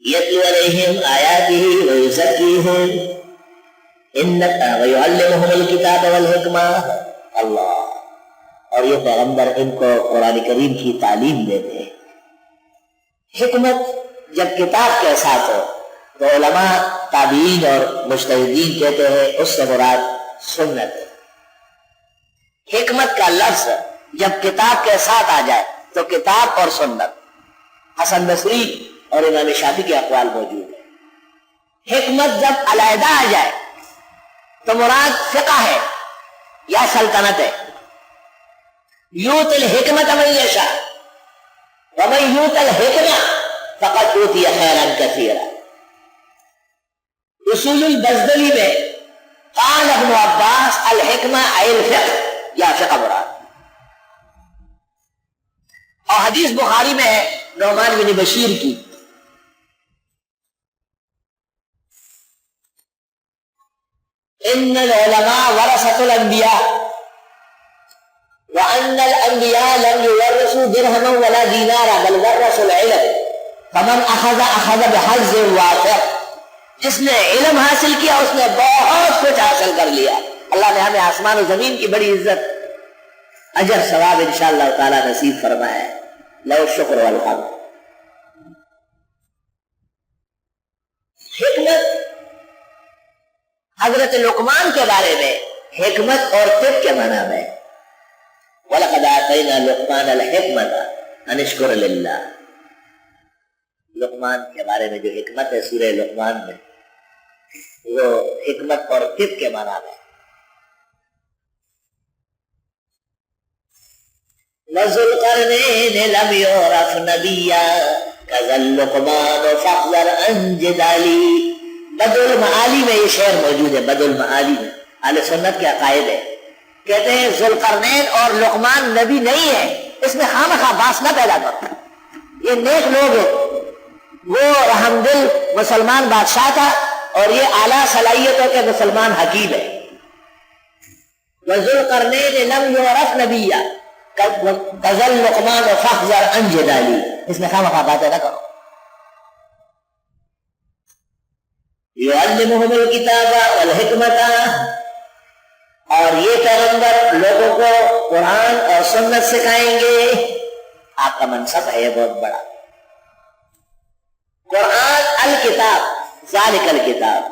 یتلو علیہم آیاتہ ویزکیہم ویعلمہم الکتاب والحکمہ. اللہ. اور یہ پیغمبر ان کو قرآن کریم کی تعلیم دیتے ہیں. حکمت جب کتاب کے ساتھ ہو تو علماء تابعین اور مجتہدین کہتے ہیں اس سے مراد سنت. حکمت کا لفظ جب کتاب کے ساتھ آ جائے تو کتاب اور سنت. حسن بصری اور امام شافعی کے اقوال موجود ہیں. حکمت جب علیحدہ آ جائے تو مراد فقہ ہے یا سلطنت ہے. یوت الحکمت من یشاء ومن یوت الحکمہ فقد اوتی خیرا کثیرا. اصول البزدلی میں قال ابن عباس الحکمہ ای الفقہ یا فقہ مراد. اور حدیث بخاری میں ہے نعمان بن بشیر کی ان العلماء ورثۃ الانبیاء وان الانبیاء لم يورثوا درهما ولا دینارا بل ورثوا العلم فمن اخذ بحظ وافر. جس نے علم حاصل کیا اس نے بہت کچھ حاصل کر لیا. اللہ نے ہمیں آسمان و زمین کی بڑی عزت اجر ثواب انشاءاللہ تعالی نصیب فرمائے. لو الشکر والحمد. حکمت حضرت لقمان کے بارے میں حکمت اور طب کے معنی میں وَلَقَدْ آتَيْنَا لُقْمَانَ الْحِكْمَةَ أَنِ اشْكُرْ لِلَّهِ. لقمان کے بارے میں جو حکمت ہے سورہ لقمان میں وہ حکمت اور طب کے معنی میں. وَذُو الْقَرْنَيْنِ لَمْ يُعْرَفْ نَبِيًّا كَذَا لُقْمَانُ فَاحْذَرْ عَنْ جِدَالِهِ. بدء المعالی میں یہ شعر موجود ہے. بدء المعالی میں اہل سنت کے عقائد ہے. کہتے ہیں ذوالقرنین اور لقمان نبی نہیں ہے. اس میں خامخواہ باس نہ پیدا کرو. یہ نیک لوگ ہیں. وہ رحم دل مسلمان بادشاہ تھا اور یہ اعلیٰ صلاحیتوں کے مسلمان حکیم ہے. وذوالقرنین لم یعرف نبیًا كذا لقمان فاحذر عن جداله. اس میں خامخواہ باتیں نہ کرو. یعلمہم الکتاب والحکمت. اور یہ پیغمبر لوگوں کو قرآن اور سنت سکھائیں گے. آپ کا منصب ہے بہت بڑا. قرآن الکتاب ذالک الکتاب.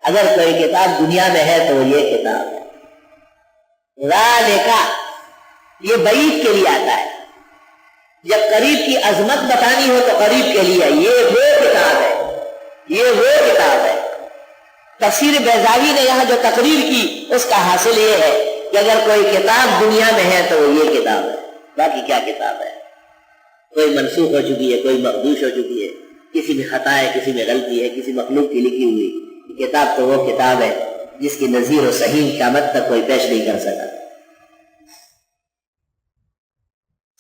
اگر کوئی کتاب دنیا میں ہے تو یہ کتاب ہے. ذالک یہ بعید کے لیے آتا ہے. جب قریب کی عظمت بتانی ہو تو قریب کے لیے یہ وہ کتاب ہے. یہ وہ کتاب ہے. تفسیر بیضاوی نے یہاں جو تقریر کی اس کا حاصل یہ ہے کہ اگر کوئی کتاب دنیا میں ہے تو وہ یہ کتاب ہے. باقی کیا کتاب ہے؟ کوئی منسوخ ہو چکی ہے, کوئی مخدوش ہو چکی ہے, کسی میں خطا ہے, کسی میں غلطی ہے, کسی مخلوق کی لکھی ہوئی کتاب تو وہ کتاب ہے جس کی نظیر و صحیح قیامت تک کوئی پیش نہیں کر سکا.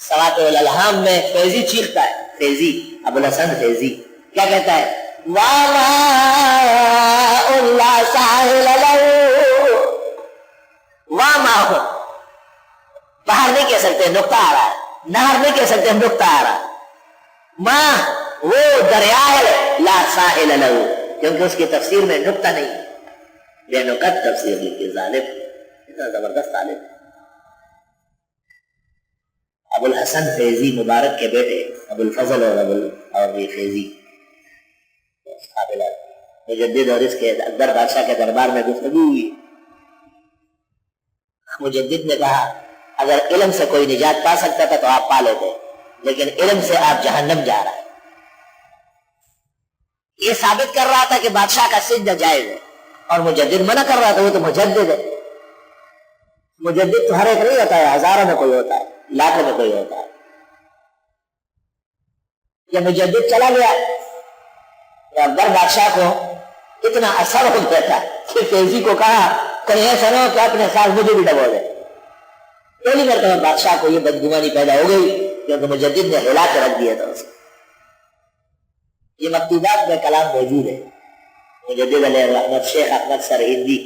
سواتر الالہام میں فیضی چیختا ہے. فیضی ابوالحسن فیضی کیا کہتا ہے؟ وَمَا اللہ ساحل لَهُ. وَمَا ہو باہر نہیں کہہ سکتے, نقطہ آ رہا ہے. نہر نہیں کہہ سکتے, نقطہ آ رہا ہے. ماں وہ دریا ہے لا ساحل لَهُ کیونکہ اس کی تفسیر میں نقطہ نہیں. بے نقط تفسیر لکھی. ظالم اتنا زبردست عالم ہے. ابوالحسن فیضی مبارک کے بیٹے ابوالفضل اور یہ فیضی مجدد اور اس کے اکبر بادشاہ کے دربار میں گفتگو ہوئی. مجدد نے کہا اگر علم سے کوئی نجات پا سکتا تھا تو آپ پا لیتے, لیکن علم سے آپ جہنم جا رہا ہے. یہ ثابت کر رہا تھا کہ بادشاہ کا سجدہ جائز ہے اور مجدد منع کر رہا تھا. وہ تو مجدد ہے. مجدد تو ہر ایک نہیں ہوتا ہے, ہزاروں میں کوئی ہوتا ہے, لاکھوں میں کوئی ہوتا ہے. جب مجدد چلا گیا تو اکبر بادشاہ کو اتنا اثر ہو گیا تھا کہ فیضی کو کہا کہیں ایسا نہ ہو کہ اپنے ساتھ مجھے بھی ڈبو دے. پہلی مرتبہ بادشاہ کو یہ بدگمانی پیدا ہو گئی کیونکہ مجدد نے ہلا کے رکھ دیا تھا اسے. یہ مکتوبات میں کلام موجود ہے. مجدد علیہ الرحمت شیخ احمد سرہندی